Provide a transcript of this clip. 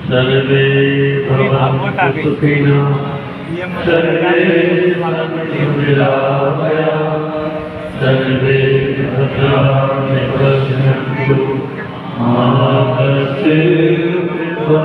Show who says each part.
Speaker 1: सर्वे भवन्तु सुखिनः सर्वे सन्तु निरामया सर्वे भद्राणि पश्यन्तु मा कश्चित्